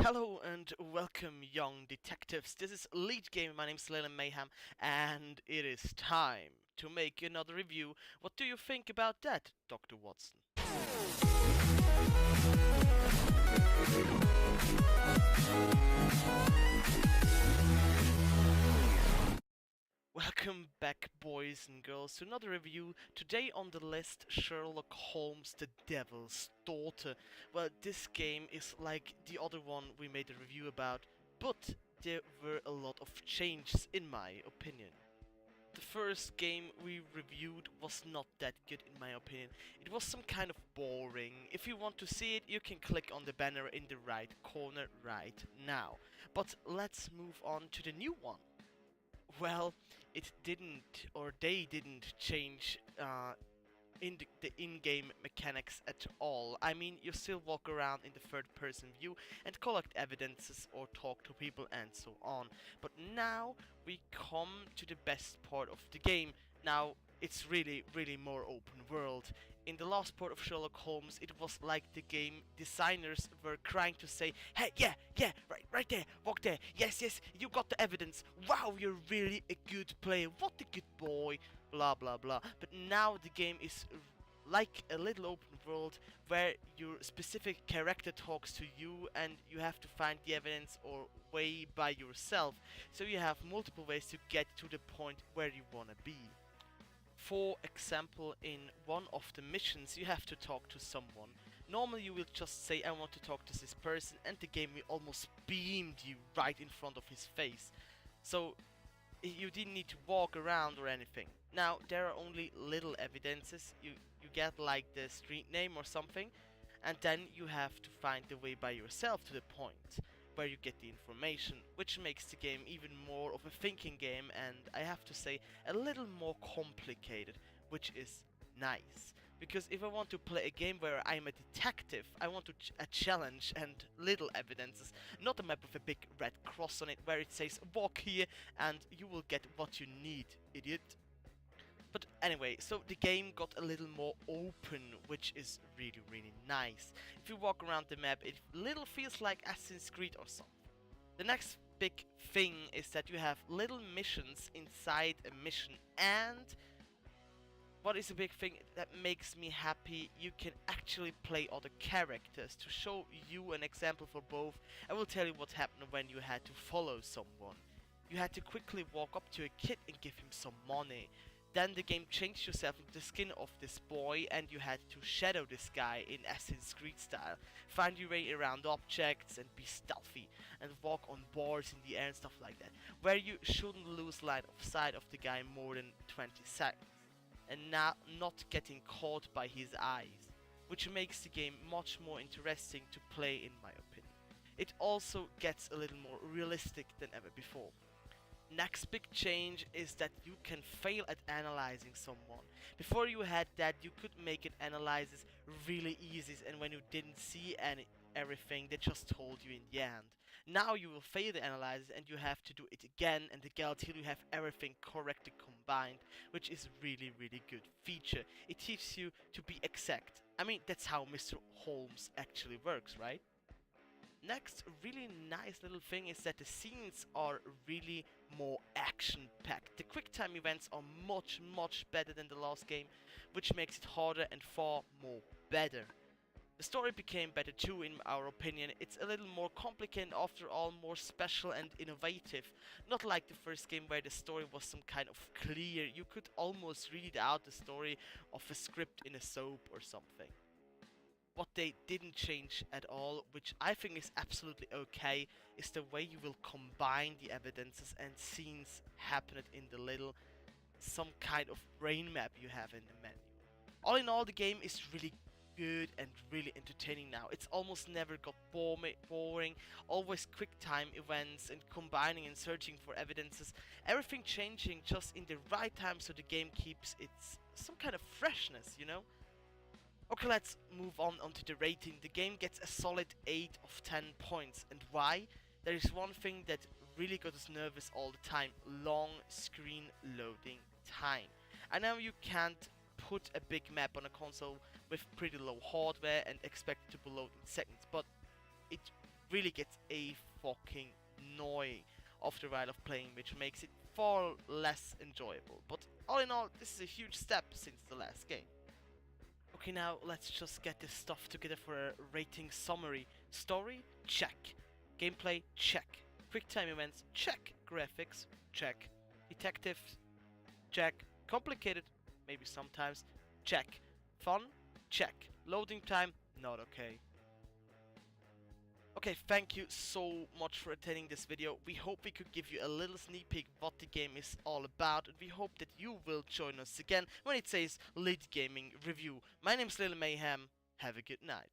Hello and welcome, young detectives. This is Lead Game. My name's Leyland Mayhem, and it is time to make another review. What do you think about that, Dr. Watson? Welcome back, boys and girls, to another review. Today on the list, Sherlock Holmes, the Devil's Daughter. Well, this game is like the other one we made a review about, but there were a lot of changes in my opinion. The first game we reviewed was not that good in my opinion. It was some kind of boring. If you want to see it, you can click on the banner in the right corner right now. But let's move on to the new one. Well, it didn't, or they didn't change in the in-game mechanics at all. I mean, you still walk around in the third-person view and collect evidences or talk to people and so on. But now we come to the best part of the game. Now it's really more open world. In the last part of Sherlock Holmes, it was like the game designers were trying to say, "Hey, yeah, right there, walk there. Yes, you got the evidence. Wow, you're really a good player. What a good boy." Blah blah blah. But now the game is like a little open world where your specific character talks to you and you have to find the evidence or way by yourself. So you have multiple ways to get to the point where you wanna be. For example, in one of the missions you have to talk to someone. Normally you will just say I want to talk to this person and the game will almost beamed you right in front of his face. So you didn't need to walk around or anything. Now there are only little evidences. You get like the street name or something, and then you have to find the way by yourself to the point where you get the information, which makes the game even more of a thinking game, and I have to say a little more complicated, which is nice. Because if I want to play a game where I'm a detective, I want a challenge and little evidences, not a map with a big red cross on it where it says walk here and you will get what you need, idiot. But anyway, so the game got a little more open, which is really nice. If you walk around the map, it little feels like Assassin's Creed or something. The next big thing is that you have little missions inside a mission, and what is a big thing that makes me happy, you can actually play other characters. To show you an example for both, I will tell you what happened when you had to follow someone. You had to quickly walk up to a kid and give him some money. Then the game changed yourself into the skin of this boy and you had to shadow this guy in Assassin's Creed style. Find your way around objects and be stealthy and walk on boards in the air and stuff like that. Where you shouldn't lose line of sight of the guy more than 20 seconds and not getting caught by his eyes, which makes the game much more interesting to play in my opinion. It also gets a little more realistic than ever before. Next big change is that you can fail at analyzing someone. Before you had that, you could make it analysis really easy, and when you didn't see everything, they just told you in the end. Now you will fail the analysis and you have to do it again and again until you have everything correctly combined, which is really good feature. It teaches you to be exact. I mean, that's how Mr. Holmes actually works, right? Next really nice little thing is that the scenes are really more action packed. The quick time events are much better than the last game, which makes it harder and far more better. The story became better too in our opinion. It's a little more complicated after all, more special and innovative. Not like the first game where the story was some kind of clear. You could almost read out the story of a script in a soap or something. What they didn't change at all, which I think is absolutely okay, is the way you will combine the evidences and scenes happen in the little some kind of brain map you have in the menu. All in all, the game is really good and really entertaining now. It's almost never got boring, always quick time events and combining and searching for evidences, everything changing just in the right time so the game keeps its some kind of freshness, you know? Okay, let's move on onto the rating. The game gets a solid 8 of 10 points. And why? There is one thing that really got us nervous all the time: long screen loading time. I know you can't put a big map on a console with pretty low hardware and expect it to be load in seconds, but it really gets a fucking annoying after a while of playing, which makes it far less enjoyable. But all in all, this is a huge step since the last game. Okay, now let's just get this stuff together for a rating summary. Story? Check. Gameplay? Check. Quick time events? Check. Graphics? Check. Detective? Check. Complicated? Maybe sometimes. Check. Fun? Check. Loading time? Not okay. Okay, thank you so much for attending this video. We hope we could give you a little sneak peek what the game is all about, and we hope that you will join us again when it says Lit Gaming Review. My name's Lil Mayhem. Have a good night.